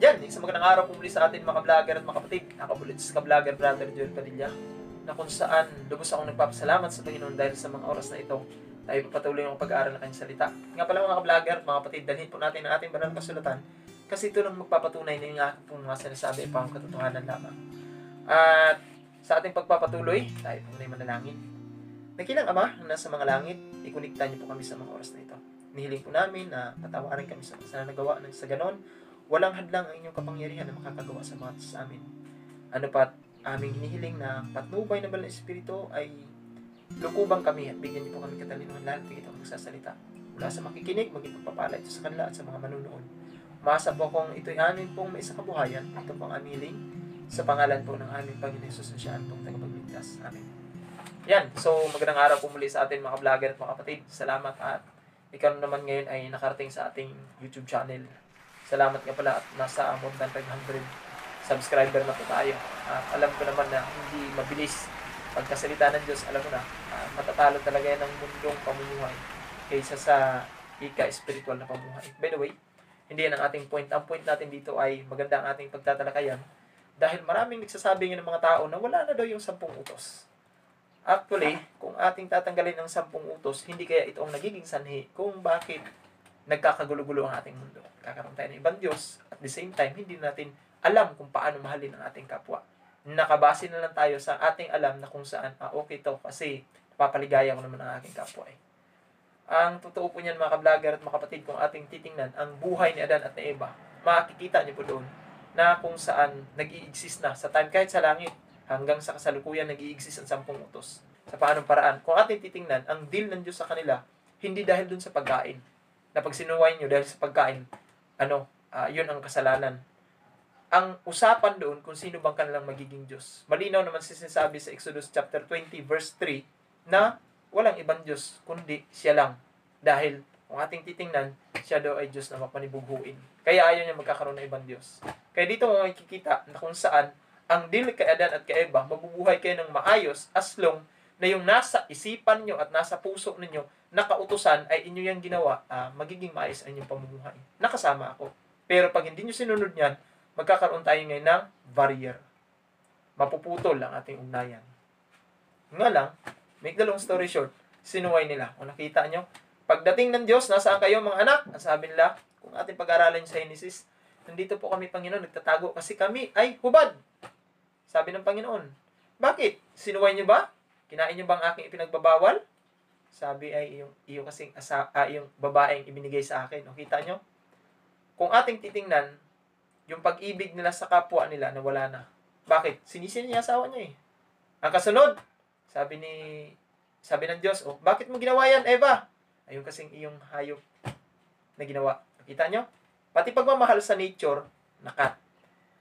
Yan, isang magandang araw po muli sa atin mga ka-vlogger at mga kapatid. Nakabulits ka-vlogger, brother Joel Padilla, na kung saan lubos akong nagpapasalamat sa Panginoon dahil sa mga oras na ito tayo patuloy ang pag-aaral ng kanyang salita. Nga pala mga ka-vlogger at mga kapatid, dalhin po natin ang ating banal na kasulatan kasi ito lang magpapatunay na yung aking pong mga sinasabi ay pang katotohanan lamang. At sa ating pagpapatuloy, tayo po na manalangin. Nakilang Ama na nasa mga langit, ikunikta niyo po kami sa mga oras na ito. Nihiling po namin na patawarin kami sa kasalanan na nagawa ng sa ganon. Walang hadlang ang inyong kapangyarihan na makakagawa sa mga sa amin. Ano pat aming hinihiling na patnubay ng Banal na Espiritu ay lukubang kami at bigyan niyo po kami katalinuhan lahat ng itong magsasalita. Mula sa makikinig, maging pagpapala ito sa kanila at sa mga manunood. Umasa po kung ito'y amin pong may isang kabuhayan. Ito pong aming hiling sa pangalan po ng aming Panginoon Jesus na siya ang pong tagapagligtas. Amen. Yan. So, magandang araw po muli sa atin mga ka-vlogger at mga kapatid. Salamat at ikaw naman ngayon ay nakarating sa ating YouTube channel. Salamat nga pala at nasa more than 500 subscriber na po tayo. Alam ko naman na hindi mabilis pagkasalita ng Diyos. Alam mo na, matatalo talaga yan ng mundong pamumuhay kaysa sa ika-spiritual na pamumuhay. By the way, hindi yan ang ating point. Ang point natin dito ay maganda ang ating pagtatalakayan dahil maraming nagsasabi ng mga tao na wala na daw yung 10 utos. Actually, kung ating tatanggalin ang 10 utos, hindi kaya ito ang nagiging sanhi kung bakit nagkakagulo-gulo ang ating mundo. Kakaroon tayo ng ibang Diyos. At the same time, hindi natin alam kung paano mahalin ang ating kapwa. Nakabase na lang tayo sa ating alam na kung saan, okay to kasi papaligaya ko naman ang aking kapwa. Ang totoo po niyan mga ka-vlogger at mga kapatid, kung ating titingnan ang buhay ni Adan at ni Eva, makikita niyo po doon na kung saan nag-i-exist na sa time kahit sa langit hanggang sa kasalukuyan nag-i-exist ang 10 utos. Sa paanong paraan? Kung ating titingnan, ang deal ng Diyos sa kanila, hindi dahil doon sa pagkain. Na pag sinuway nyo dahil sa pagkain, yun ang kasalanan. Ang usapan doon kung sino bang kanilang magiging Diyos. Malinaw naman sinasabi sa Exodus chapter 20 verse 3 na walang ibang Diyos kundi siya lang. Dahil kung ating titingnan, siya daw ay Diyos na mapanibughuin. Kaya ayaw niya magkakaroon ng ibang Diyos. Kaya dito mo makikita na kung saan ang deal kay Adan at kay Eva, mabubuhay kayo ng maayos as long na yung nasa isipan nyo at nasa puso ninyo na kautusan ay inyo yung ginawa, magiging maayos ang inyong pamumuhay. Nakasama ako. Pero pag hindi nyo sinunod yan, magkakaroon tayo ngayon ng barrier. Mapuputol ang ating ugnayan. Nga lang, make the long story short, sinuway nila. Kung nakita nyo, pagdating ng Diyos, nasaan kayo mga anak? Ang sabi nila, kung ating pag-aralan sa Genesis, nandito po kami Panginoon, nagtatago kasi kami ay hubad. Sabi ng Panginoon, bakit? Sinuway nyo ba? Kinain nyo bang aking ipinagbabawal? Sabi ay yung kasing yung babaeng ibinigay sa akin. O, kita nyo? Kung ating titingnan, yung pag-ibig nila sa kapwa nila nawala na. Bakit? Sinisi niya asawa niya eh. Ang kasunod, sabi ng Diyos, bakit mo ginawa yan, Eva? Ayun kasing iyong hayop na ginawa. Kita nyo? Pati pagmamahal sa nature, nakat.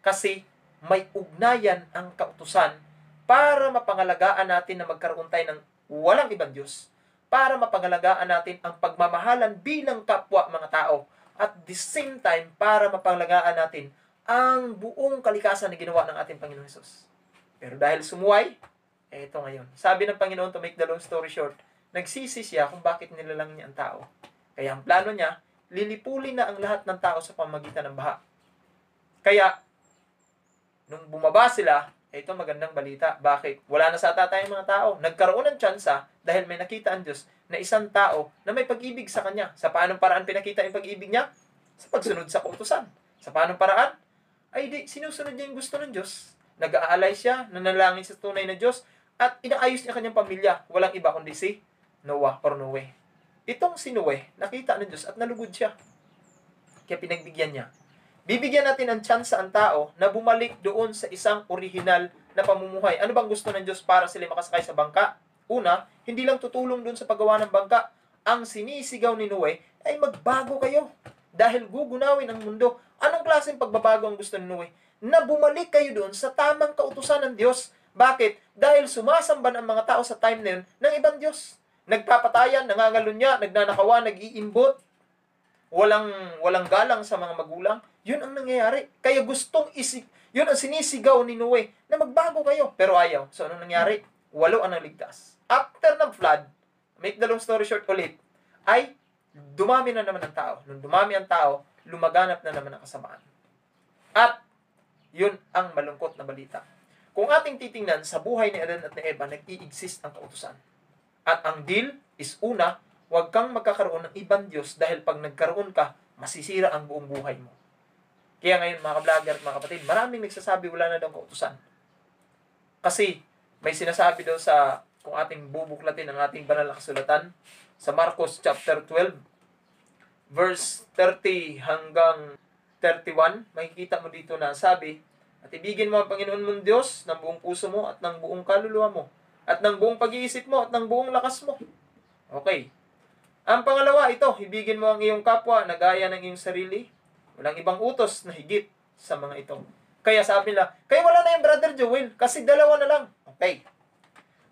Kasi may ugnayan ang kautusan para mapangalagaan natin na magkaroon tayo ng walang ibang Diyos. Para mapangalagaan natin ang pagmamahalan bilang kapwa mga tao. At the same time, para mapangalagaan natin ang buong kalikasan na ginawa ng ating Panginoon Jesus. Pero dahil sumuway, eto ngayon. Sabi ng Panginoon, to make the long story short, nagsisi siya kung bakit nilalang niya ang tao. Kaya ang plano niya, lilipulin na ang lahat ng tao sa pamamagitan ng baha. Kaya, nung bumaba sila, ito magandang balita. Bakit? Wala na sa tayong mga tao. Nagkaroon ng tsansa dahil may nakita ang Diyos na isang tao na may pag-ibig sa Kanya. Sa paanong paraan pinakita yung pag-ibig niya? Sa pagsunod sa kautusan. Sa paanong paraan? Ay di, sinusunod niya yung gusto ng Diyos. Nag-aalay siya, nanalangin sa tunay na Diyos, at inaayos niya kanyang pamilya. Walang iba kundi si Noah or Noe. Itong si Noe, nakita ng Diyos at nalugod siya. Kaya pinagbigyan niya. Bibigyan natin ang chance ang tao na bumalik doon sa isang original na pamumuhay. Ano bang gusto ng Diyos para sila makasakay sa bangka? Una, hindi lang tutulong doon sa paggawa ng bangka. Ang sinisigaw ni Noe ay magbago kayo dahil gugunawin ang mundo. Anong klaseng pagbabago ang gusto ni Noe? Na bumalik kayo doon sa tamang kautusan ng Diyos. Bakit? Dahil sumasamban ang mga tao sa time na yun ng ibang Diyos. Nagpapatayan, nangangalunya, nagnanakawan, nag-iimbot. Walang galang sa mga magulang. Yun ang nangyayari. Kaya yun ang sinisigaw ni Noe, na magbago kayo. Pero ayaw. So, anong nangyari? 8 ang naligtas. After ng flood, make the long story short ulit, ay dumami na naman ang tao. Nung dumami ang tao, lumaganap na naman ang kasamaan. At yun ang malungkot na balita. Kung ating titingnan sa buhay ni Adan at ni Eva, nag-i-exist ang kautusan. At ang deal is una, huwag kang magkakaroon ng ibang Diyos dahil pag nagkaroon ka, masisira ang buong buhay mo. Kaya ngayon mga ka-vlogger at mga kapatid, maraming nagsasabi wala na daw kautusan. Kasi may sinasabi daw sa, kung ating bubuklatin ang ating banal na kasulatan, sa Marcos chapter 12, verse 30 hanggang 31, makikita mo dito na sabi, at ibigin mo ang Panginoon mong Diyos ng buong puso mo at ng buong kaluluwa mo, at ng buong pag-iisip mo at ng buong lakas mo. Okay. Ang pangalawa, ito, ibigin mo ang iyong kapwa na gaya ng iyong sarili. Walang ibang utos na higit sa mga ito. Kaya sabi nila, kaya wala na yung Brother Joel, kasi dalawa na lang. Okay.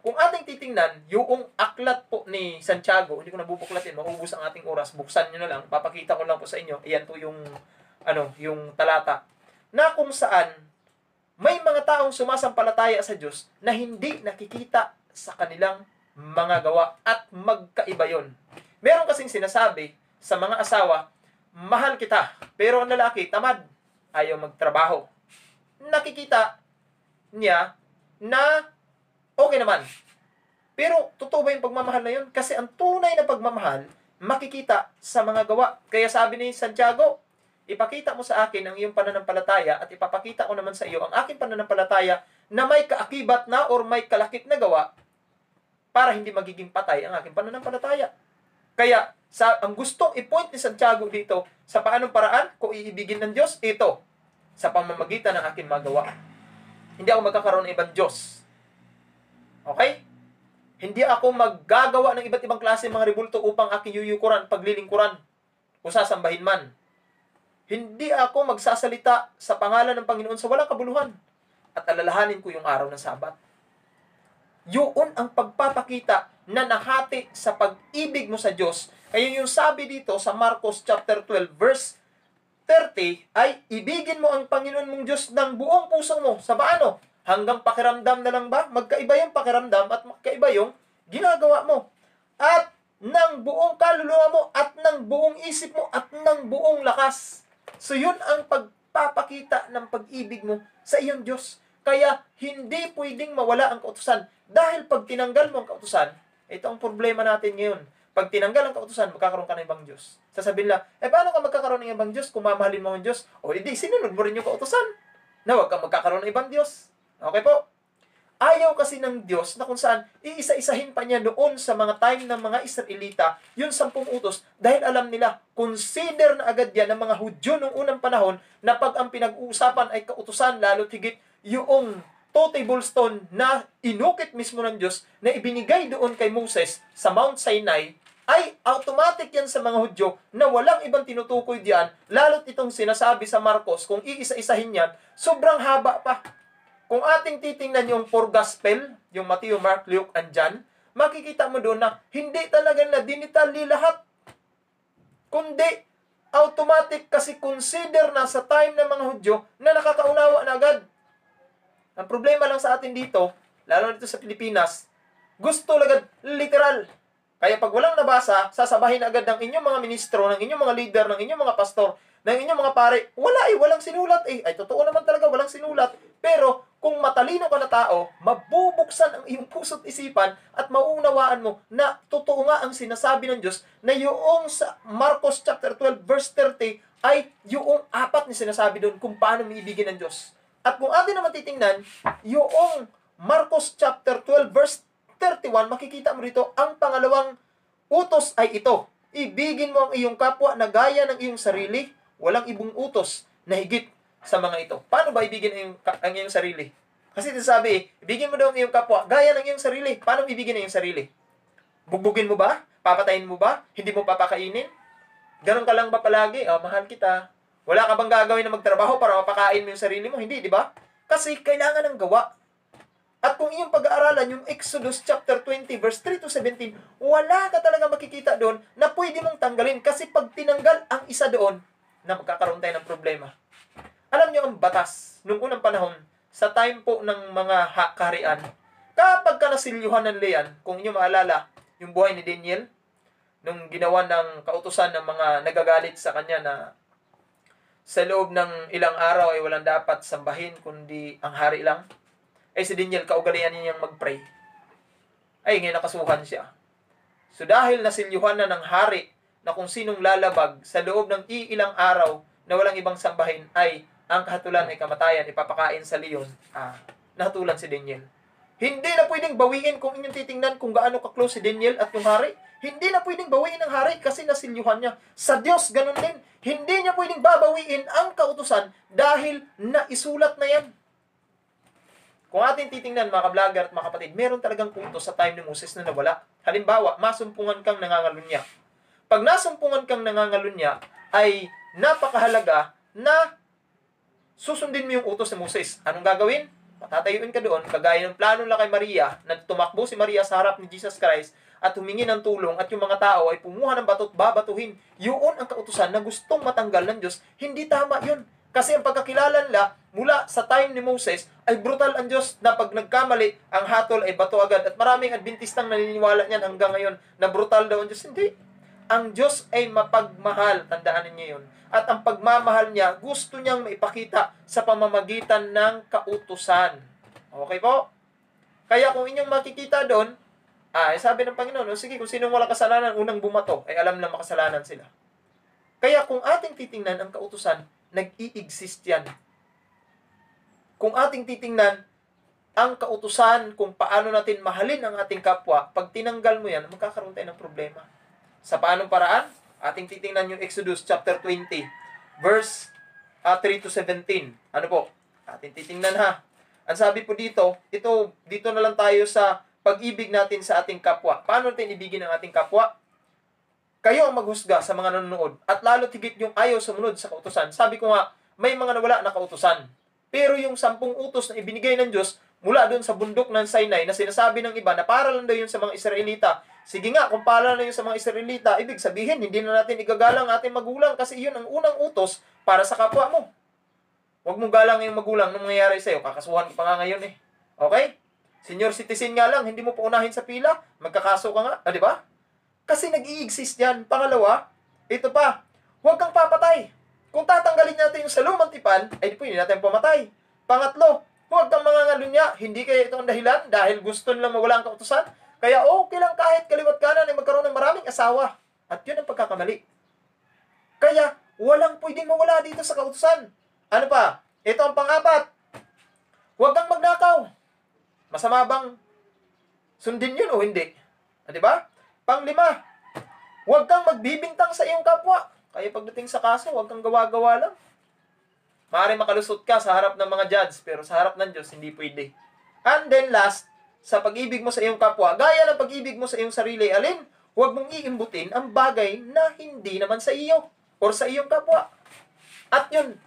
Kung ating titingnan, yung aklat po ni Santiago, hindi ko nabubuklatin, maubos ang ating oras, buksan nyo na lang, papakita ko lang po sa inyo, iyan po yung, yung talata, na kung saan, may mga taong sumasampalataya sa Diyos na hindi nakikita sa kanilang mga gawa at magkaiba yon. Meron kasing sinasabi sa mga asawa, mahal kita, pero ang lalaki, tamad, ayaw magtrabaho. Nakikita niya na okay naman. Pero, totoo ba yung pagmamahal na yun? Kasi ang tunay na pagmamahal, makikita sa mga gawa. Kaya sabi ni Santiago, ipakita mo sa akin ang iyong pananampalataya at ipapakita ko naman sa iyo ang aking pananampalataya na may kaakibat na or may kalakip na gawa para hindi magiging patay ang aking pananampalataya. Kaya, ang gustong i-point ni Santiago dito, sa paanong paraan, kung iibigin ng Diyos, ito, sa pamamagitan ng aking magawa. Hindi ako magkakaroon ng ibang Diyos. Okay? Hindi ako maggagawa ng iba't ibang klase ng mga rebulto upang aking yuyukuran, paglilingkuran, o sasambahin man. Hindi ako magsasalita sa pangalan ng Panginoon sa walang kabuluhan. At alalahanin ko yung araw ng Sabat. Yun ang pagpapakita na nahati sa pag-ibig mo sa Diyos. Kaya yung sabi dito sa Marcos chapter 12 verse 30 ay ibigin mo ang Panginoon mong Diyos ng buong puso mo. Sa paano? Hanggang pakiramdam na lang ba? Magkaiba yung pakiramdam at magkaiba yung ginagawa mo. At ng buong kaluluwa mo at ng buong isip mo at ng buong lakas. So yun ang pagpapakita ng pag-ibig mo sa iyong Diyos. Kaya hindi pwedeng mawala ang kautusan. Dahil pag tinanggal mo ang kautusan, ito ang problema natin ngayon. Pag tinanggal ang kautusan, magkakaroon ka ng ibang Diyos. Sasabihin lang, paano ka magkakaroon ng ibang Diyos kung mamahalin mo ang Diyos? O hindi, sinunod mo rin yung kautusan. Na huwag kang magkakaroon ng ibang Diyos. Okay po? Ayaw kasi ng Diyos na kung saan iisa-isahin pa niya noon sa mga time ng mga Israelita yung 10 utos dahil alam nila, consider na agad yan ng mga Hudyo noong unang panahon na pag ang pinag-uusapan ay kautusan lalo't higit yung 2 tablestone na inukit mismo ng Diyos na ibinigay doon kay Moses sa Mount Sinai ay automatic yan sa mga Hudyo na walang ibang tinutukoy diyan, lalo't itong sinasabi sa Marcos, kung iisa-isahin yan, sobrang haba pa. Kung ating titingnan yung 4 gospel, yung Matthew, Mark, Luke, and John, makikita mo doon na hindi talaga na dinitali lahat. Kundi, automatic kasi consider na sa time ng mga Hudyo na nakakaunawa na agad. Ang problema lang sa atin dito, lalo dito sa Pilipinas, gusto agad literal. Kaya pag walang nabasa, sasabahin agad ng inyong mga ministro, ng inyong mga leader, ng inyong mga pastor, ng inyong mga pare, walang sinulat Ay, totoo naman talaga, walang sinulat. Pero, kung matalino ka na tao, mabubuksan ang iyong puso't isipan at mauunawaan mo na totoo nga ang sinasabi ng Diyos na yung sa Marcos chapter 12 verse 30 ay yung 4 na sinasabi doon kung paano maibigin ng Diyos. At kung atin naman titingnan, yung Marcos chapter 12 verse 31, makikita mo rito, ang pangalawang utos ay ito. Ibigin mo ang iyong kapwa na gaya ng iyong sarili, walang ibang utos na higit sa mga ito. Paano ba ibigin ang iyong sarili? Kasi ito sabi, ibigin mo daw ang iyong kapwa, gaya ng iyong sarili. Paano ibigin ang iyong sarili? Bugbugin mo ba? Papatayin mo ba? Hindi mo papakainin? Ganun ka lang ba palagi? Mahal kita. Wala ka bang gagawin na magtrabaho para mapakain mo yung sarili mo? Hindi, di ba? Kasi kailangan ng gawa. At kung iyong pag-aaralan, yung Exodus chapter 20, verse 3 to 17, wala ka talaga makikita doon na pwede mong tanggalin. Kasi pag tinanggal ang isa doon, na magkakaroon tayo ng problema. Alam niyo ang batas, nung unang panahon, sa time po ng mga kaharian, kapag ka nasilyuhan ng Lean, kung inyo maalala, yung buhay ni Daniel, nung ginawa ng kautusan ng mga nagagalit sa kanya na sa loob ng ilang araw ay walang dapat sambahin kundi ang hari lang. Ay si Daniel, kaugalian niya niyang mag-pray. Ay ngayon nakasuhan siya. So dahil nasilyuhan na ng hari na kung sinong lalabag sa loob ng ilang araw na walang ibang sambahin ay ang kahatulan ay kamatayan, ipapakain sa leon, nahatulan si Daniel. Hindi na pwedeng bawiin kung inyong titingnan kung gaano ka-close si Daniel at yung hari. Hindi na pwedeng bawiin ng hari kasi nasilyuhan niya. Sa Diyos, ganun din. Hindi niya pwedeng babawiin ang kautusan dahil naisulat na yan. Kung ating titingnan mga ka-vlogger at mga kapatid, meron talagang utos sa time ni Moses na nawala. Halimbawa, masumpungan kang nangangalunya. Pag nasumpungan kang nangangalunya, ay napakahalaga na susundin mo yung utos ni Moses. Anong gagawin? Patatayuin ka doon, kagaya ng plano lang kay Maria, na tumakbo si Maria sa harap ni Jesus Christ at humingi ng tulong at yung mga tao ay pumuha ng bato at babatuhin. Yun ang kautusan na gustong matanggal ng Diyos. Hindi tama yun. Kasi ang pagkakilala nila mula sa time ni Moses ay brutal ang Diyos na pag nagkamali, ang hatol ay bato agad. At maraming Adventistang naniniwala niyan hanggang ngayon na brutal daw ang Diyos. Hindi. Ang Diyos ay mapagmahal. Tandaan niyo yun. At ang pagmamahal niya, gusto niyang maipakita sa pamamagitan ng kautusan. Okay po? Kaya kung inyong makikita doon, sabi ng Panginoon, sige, kung sino walang kasalanan, unang bumato, ay alam na makasalanan sila. Kaya kung ating titingnan ang kautusan, nag-i-exist yan. Kung ating titingnan ang kautusan, kung paano natin mahalin ang ating kapwa, pag tinanggal mo yan, magkakaroon tayo ng problema. Sa paanong paraan? Ating titingnan yung Exodus chapter 20, verse 3 to 17. Ano po? Ating titingnan ha. Ang sabi po dito na lang tayo sa pag-ibig natin sa ating kapwa. Paano natin ibigin ang ating kapwa? Kayo ang maghusga sa mga nanonood at lalo tigit yung ayaw sumunod sa kautusan. Sabi ko nga, may mga nawala na kautusan. Pero yung 10 utos na ibinigay ng Diyos mula doon sa bundok ng Sinai na sinasabi ng iba na para lang daw yun sa mga Israelita. Sige nga, kung para lang yun sa mga Israelita, ibig sabihin, hindi na natin igagalang ating magulang kasi yun ang unang utos para sa kapwa mo. Huwag mong galang yung magulang nung mangyayari sa'yo. Kakasuhan pa nga ngayon eh. Okay? Senior citizen nga lang, hindi mo pa unahin sa pila, magkakaso ka nga. Di ba? Kasi nag-i-exist yan. Pangalawa, ito pa, huwag kang papatay. Kung tatanggalin natin yung sa lumang tipan, ay pwede natin pamatay. Pangatlo, huwag kang mangangalunya. Hindi kaya ito ang dahilan dahil gusto nilang mawala ang kautusan. Kaya okay lang kahit kaliwat kanan ay magkaroon ng maraming asawa. At yun ang pagkakamali. Kaya walang pwedeng mawala dito sa kautusan. Ano pa? Ito ang pang-apat. Huwag kang magnakaw. Masama bang sundin yun o hindi? Di ba? Pang-5, huwag kang magbibintang sa iyong kapwa. Kaya pagdating sa kaso, huwag kang gawa-gawa lang. Maaaring makalusot ka sa harap ng mga judge, pero sa harap ng Diyos, hindi pwede. And then last, sa pag-ibig mo sa iyong kapwa, gaya ng pag-ibig mo sa iyong sarili, alin? Huwag mong iimbutin ang bagay na hindi naman sa iyo or sa iyong kapwa. At yun,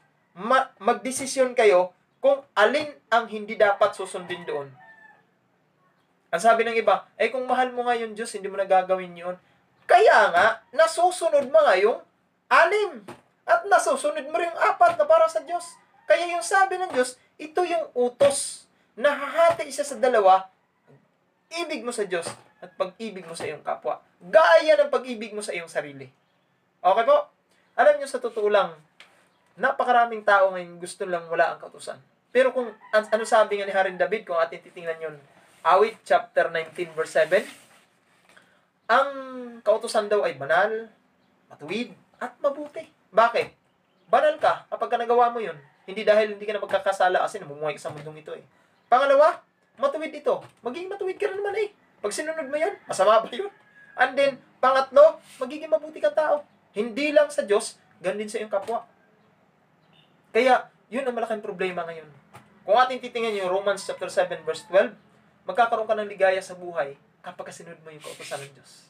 magdesisyon kayo kung alin ang hindi dapat susundin doon. Ang sabi ng iba, kung mahal mo nga yung Diyos, hindi mo na gagawin yun. Kaya nga, nasusunod mo nga yung 6. At nasusunod mo rin yung 4 na para sa Diyos. Kaya yung sabi ng Diyos, ito yung utos. Nahahati siya sa 2, ibig mo sa Diyos at pag-ibig mo sa iyong kapwa. Gaya ng pag-ibig mo sa iyong sarili. Okay po? Alam nyo, sa totoo lang, napakaraming tao ngayon gusto lang wala ang kautusan. Pero kung ano sabi nga ni Haring David, kung atin titingnan yun, Awit chapter 19 verse 7, ang kautusan daw ay banal, matuwid, at mabuti. Bakit? Banal ka kapag ka nagawa mo yun. Hindi dahil hindi ka na magkakasala kasi namumuhay ka sa mundong ito eh. Pangalawa, matuwid ito. Magiging matuwid ka na naman eh. Pag sinunod mo yun, masama ba yun? And then, pangatlo, magiging mabuti kang tao. Hindi lang sa Diyos, ganun din sa iyong kapwa. Kaya, yun ang malaking problema ngayon. Kung ating titingnan yung Romans chapter 7 verse 12, magkakaroon ka ng ligaya sa buhay kapag kasinunod mo yung kautusan ng Diyos.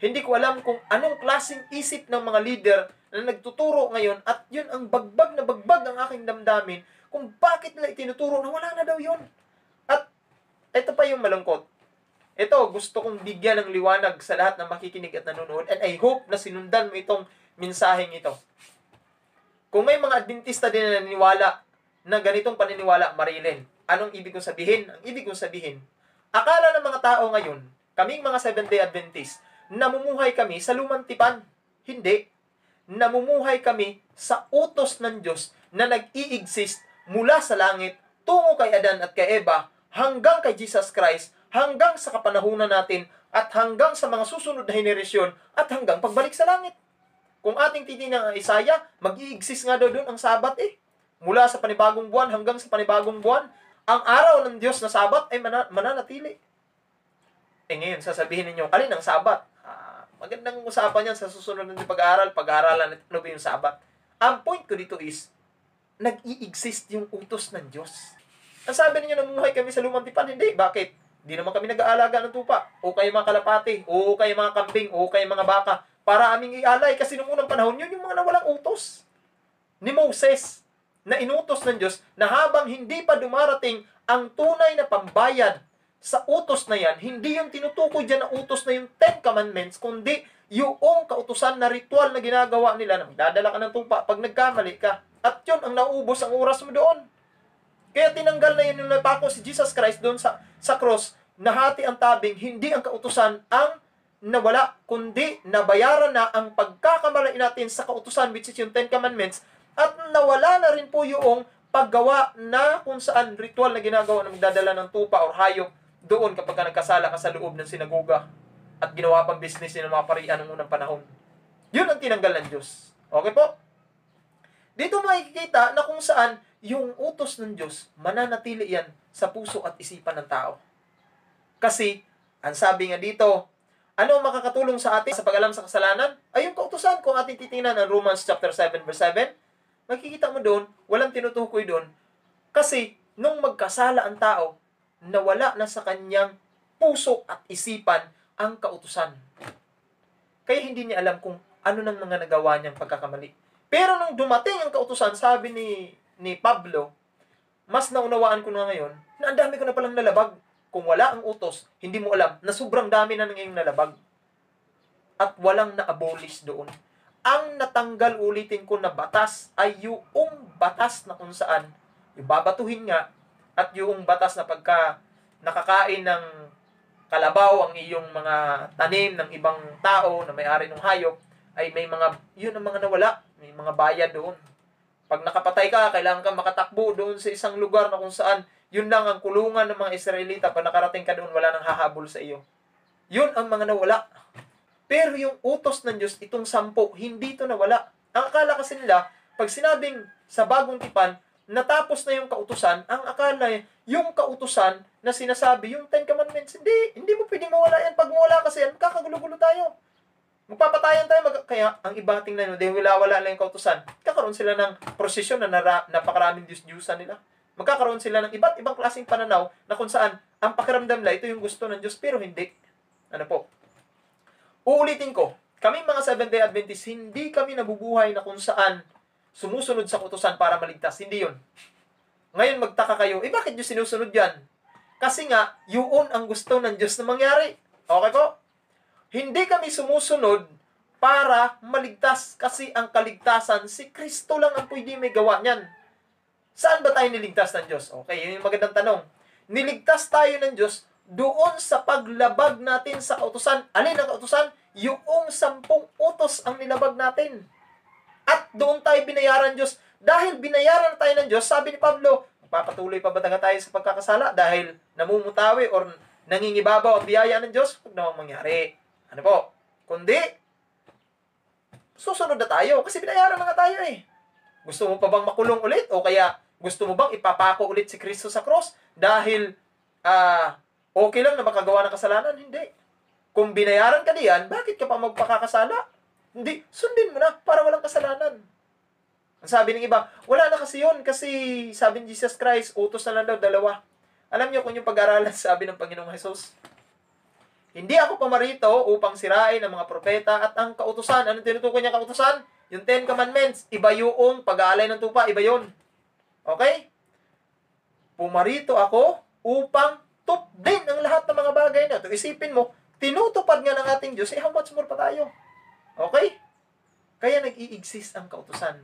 Hindi ko alam kung anong klaseng isip ng mga leader na nagtuturo ngayon at yun ang bagbag na bagbag ang aking damdamin kung bakit nila itinuturo na wala na daw yun. At ito pa yung malungkot. Ito, gusto kong bigyan ng liwanag sa lahat ng makikinig at nanonood and I hope na sinundan mo itong mensaheng ito. Kung may mga Adventista din na naniniwala na ganitong paniniwala, Marilyn, anong ibig kong sabihin? Ang ibig kong sabihin, akala ng mga tao ngayon, kaming mga Seventh-day Adventist, namumuhay kami sa lumang tipan. Hindi. namumuhay kami sa utos ng Diyos na nag-i-exist mula sa langit tungo kay Adan at kay Eva hanggang kay Jesus Christ, hanggang sa kapanahunan natin at hanggang sa mga susunod na henerasyon at hanggang pagbalik sa langit. Kung ating titingnan ang Isaiah, mag-i-exist nga daw doon ang Sabat Mula sa panibagong buwan hanggang sa panibagong buwan, ang araw ng Diyos na Sabat ay mananatili. Ngayon, sasabihin ninyo, alin ang Sabat? Magandang usapan yan sa susunod ng pag-aaral. Pag-aaralan ano ba yung Sabat? Ang point ko dito is, nag-i-exist yung utos ng Diyos. Ang sabi ninyo, namuhay kami sa lumang tipan. Hindi. Bakit? Hindi naman kami nag-aalaga ng tupa. O kayo mga kalapati. O kayo mga kambing. O kayo mga baka. Para aming ialay. Kasi nung unang panahon, yun yung mga nawalang utos. Ni Moses, na inutos ng Diyos, na habang hindi pa dumarating ang tunay na pambayad sa utos na yan, hindi yung tinutukoy dyan na utos na yung 10 Commandments, kundi yung kautusan na ritual na ginagawa nila na magdadala ka ng tupa pag nagkamali ka. At yun, ang naubos ang oras mo doon. Kaya tinanggal na yun yung napako si Jesus Christ doon sa cross, nahati ang tabing, hindi ang kautusan ang nawala, kundi nabayaran na ang pagkakamali natin sa kautusan, which is yung 10 Commandments, at nawala na rin po yung paggawa na kung saan ritual na ginagawa na magdadala ng tupa or hayop doon kapag ka nagkasala ka sa loob ng sinagoga at ginawa pang business ng mga parian ng unang panahon. Yun ang tinanggal ng Diyos. Okay po? Dito makikita na kung saan yung utos ng Diyos, mananatili yan sa puso at isipan ng tao. Kasi, ang sabi nga dito, ano ang makakatulong sa atin sa pag-alam sa kasalanan? Ay yung kautusan. Kung ating titingnan ang Romans chapter 7 verse 7, makikita mo doon, walang tinutukoy doon. Kasi, nung magkasala ang tao, nawala na sa kanyang puso at isipan ang kautusan. Kaya hindi niya alam kung ano nang mga nagawa niyang pagkakamali. Pero nung dumating ang kautusan, sabi ni Pablo, mas naunawaan ko na ngayon, na ang dami ko na palang nalabag. Kung wala ang utos, hindi mo alam na sobrang dami na ngayong nalabag. At walang na-abolish doon. Ang natanggal ulitin ko na batas ay yung batas na kung saan, yung babatuhin nga, at yung batas na pagka nakakain ng kalabaw ang iyong mga tanim ng ibang tao na may-ari ng hayop, ay may mga, yun ang mga nawala, may mga bayad doon. Pag nakapatay ka, kailangan kang makatakbo doon sa isang lugar na kung saan, yun lang ang kulungan ng mga Israelita. Pag nakarating ka doon, wala nang hahabol sa iyo. Yun ang mga nawala. Pero yung utos ng Diyos, itong 10, hindi ito nawala. Ang akala kasi nila, pag sinabing sa bagong tipan, natapos na yung kautusan, ang akala yung kautusan na sinasabi, yung 10 Commandments, hindi mo pwedeng mawala yan. Pag mawala kasi yan, kakagulo-gulo tayo. Magpapatayan tayo. Kaya ang iba tingnan nyo, dahil wala lang yung kautusan, kakaroon sila ng prosesyon na napakaraming Diyos-Diyusan nila. Magkakaroon sila ng iba't ibang klaseng pananaw na kung saan ang pakiramdam nila, ito yung gusto ng Diyos, pero hindi. Ano po? Uulitin ko, kaming mga Seventh-day Adventists, hindi kami nabubuhay na kung saan sumusunod sa kautusan para maligtas. Hindi yun. Ngayon magtaka kayo, bakit Diyos sinusunod yan? Kasi nga, yun ang gusto ng Diyos na mangyari. Okay po? Hindi kami sumusunod para maligtas kasi ang kaligtasan, si Kristo lang ang pwede may gawa niyan. Saan ba tayo niligtas ng Diyos? Okay, yun yung magandang tanong. Niligtas tayo ng Diyos doon sa paglabag natin sa kautusan. Alin ang kautusan? Yung 10 utos ang nilabag natin. At doon tayo binayaran Diyos. Dahil binayaran tayo ng Diyos, sabi ni Pablo, magpapatuloy pa ba tayo sa pagkakasala dahil namumutawi or nangingibabaw ang biyaya ng Diyos? Huwag namang mangyari. Ano po? Kundi, susunod na tayo kasi binayaran na nga tayo eh. Gusto mo pa bang makulong ulit? O kaya gusto mo bang ipapako ulit si Kristo sa cross? Dahil okay lang na makagawa ng kasalanan? Hindi. Kung binayaran ka diyan, bakit ka pa magpakakasala? Hindi. Sundin mo na para walang kasalanan. Ang sabi ng iba, wala na kasi yun. Kasi sabi ni Jesus Christ, utos na lang daw, 2. Alam niyo kung yung pag-aralan sabi ng Panginoong Jesus, hindi ako pumarito upang sirain ang mga propeta at ang kautusan. Anong tinutukoy niya kautusan? Yung 10 Commandments, iba yung pag-aalay ng tupa, iba yun. Okay? Pumarito ako upang tupdin ang lahat ng mga bagay na ito. Isipin mo, tinutupad nga ng ating Diyos, how much more pa tayo? Okay? Kaya nag-i-exist ang kautusan.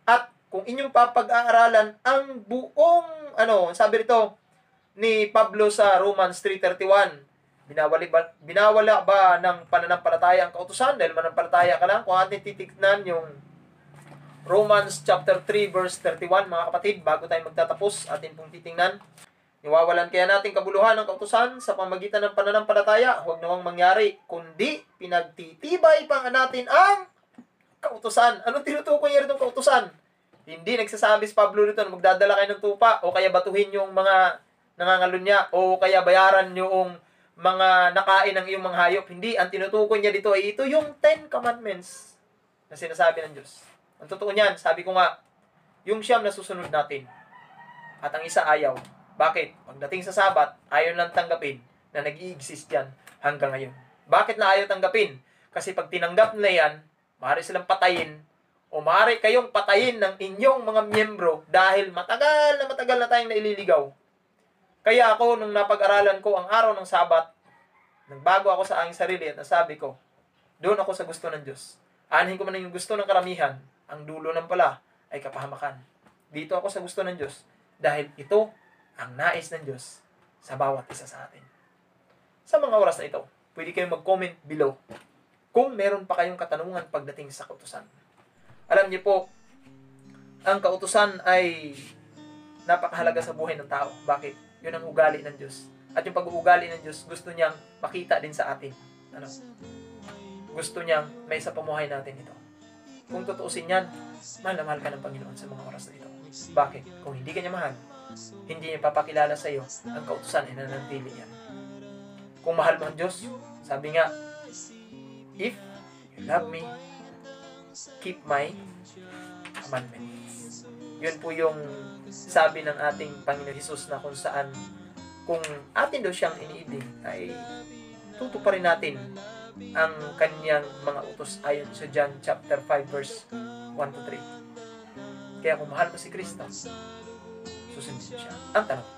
At kung inyong papag-aaralan ang buong, sabi rito ni Pablo sa Romans 3:31, Binawala ba ng pananampalataya ang kautusan dahil manampalataya ka lang? Kung atin titignan yung Romans chapter 3 verse 31, mga kapatid, bago tayo magtatapos, atin pong titingnan. Iwawalan kaya natin kabuluhan ng kautusan sa pamagitan ng pananampalataya? Huwag nawang mangyari, kundi pinagtitibay pa natin ang kautusan. Anong tinutukoy niya rin ng kautusan? Hindi nagsasabi si Pablo rito na magdadala kayo ng tupa o kaya batuhin yung mga nangangalun niya o kaya bayaran yung mga nakain ng iyong mga hayop. Hindi, ang tinutukoy niya dito ay ito yung 10 Commandments na sinasabi ng Diyos. Ang totoo niyan, sabi ko nga, yung siyam na susunod natin at ang isa ayaw. Bakit? Pagdating sa Sabat, ayaw lang tanggapin na nag-i-exist yan hanggang ngayon. Bakit na ayaw tanggapin? Kasi pag tinanggap nila yan, maaari silang patayin o maaari kayong patayin ng inyong mga miyembro dahil matagal na tayong naililigaw. Kaya ako, nung napag-aralan ko ang araw ng Sabat, nagbago ako sa aking sarili at nasabi ko, doon ako sa gusto ng Diyos. Aanhin ko man yung gusto ng karamihan, ang dulo ng pala ay kapahamakan. Dito ako sa gusto ng Diyos dahil ito ang nais ng Diyos sa bawat isa sa atin. Sa mga oras na ito, pwede kayong mag-comment below kung meron pa kayong katanungan pagdating sa kautusan. Alam niyo po, ang kautusan ay napakahalaga sa buhay ng tao. Bakit? Yun ang ugali ng Diyos. At yung pag-uugali ng Diyos, gusto niyang makita din sa atin. Gusto niyang may sa pamuhay natin ito. Kung tutuusin yan, mahal na mahal ka ng Panginoon sa mga oras na ito. Bakit? Kung hindi ka niya mahal, hindi niya papakilala sa iyo, ang kautusan ay nananatili yan. Kung mahal mo ang Diyos, sabi nga, if you love me, keep my commandments. Yun po yung sabi ng ating Panginoon Hesus na kung saan, kung atin daw siyang iniibig, ay tutuparin natin ang kanyang mga utos ayon sa John chapter 5 verse 1 to 3. Kaya kung mahal mo si Kristo, susundin siya. Ang tanong,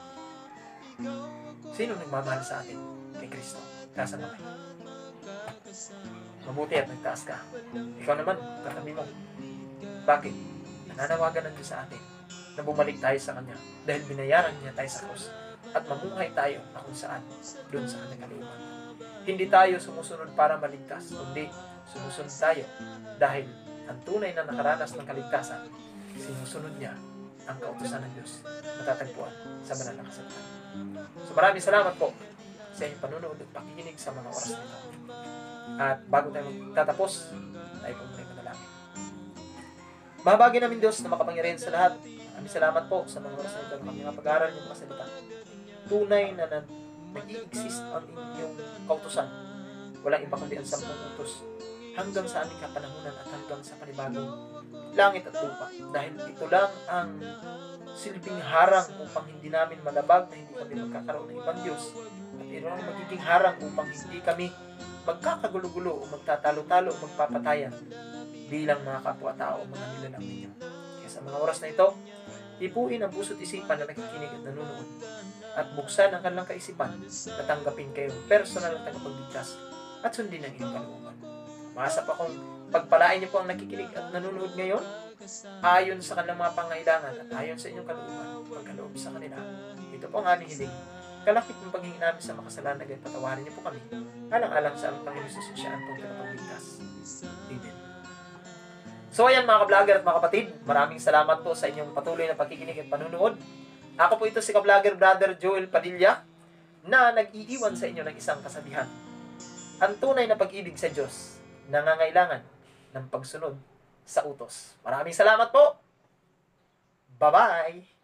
sino nagmamahal sa atin kay Kristo? Kasama kayo. Mabuti at nagtaas ka. Ikaw naman, katabi mo. Bakit? Nananawagan ng Diyos sa atin na bumalik tayo sa Kanya dahil binayaran niya tayo sa krus at mamuhay tayo na kung saan doon sa Kanyang kalooban. Hindi tayo sumusunod para maligtas, kundi sumusunod tayo dahil ang tunay na nakaranas ng kaligtasan, sinusunod niya ang kautusan ng Diyos matatagpuan sa banal na kasulatan. So maraming salamat po sa inyong panunood at pakikinig sa mga oras nito. At bago tayo magtatapos, tayo po muna manalangin. Mahabagin namin Diyos na makapangyarihan sa lahat. Maraming salamat po sa mga oras na ito na kami mapag-aaral yung mga salita. Tunay na nag-i-exist ang inyong kautusan. Walang iba kundi ang 10 utos hanggang sa aming kapanahunan at hanggang sa panibagong langit at lupa. Dahil ito lang ang silbing harang upang hindi namin malabag na hindi kami magkakaroon ng ibang Diyos. At ito ang magiging harang upang hindi kami magkakagulo-gulo o magtatalo-talo o magpapatayan bilang mga kapwa-tao o mga nilalang ninyo. Kaya sa mga oras na ito, ipuin ang puso't isipan na nakikinig at nanonood at buksan ang kanilang kaisipan na tanggapin kayong personal na tagapagligtas at sundin ang inyong kalooban. Maasa pa kung pagpalain niyo po ang nakikinig at nanonood ngayon ayon sa kanilang mga pangailangan at ayon sa inyong kalooban, pagkaloob sa kanila. Ito po ang aming hiling. Kalakip ng paghingi namin sa makasalanan at patawarin niyo po kami alang-alang sa aming Panginoon Jesus siya ang pong tagapagligtas. Amen. So ayan mga ka-vlogger at mga kapatid, maraming salamat po sa inyong patuloy na pakikinig at panunood. Ako po ito si ka-vlogger Brother Joel Padilla na nag-iiwan sa inyo ng isang kasabihan. Ang tunay na pag-ibig sa Diyos nangangailangan ng pagsunod sa utos. Maraming salamat po! Bye-bye!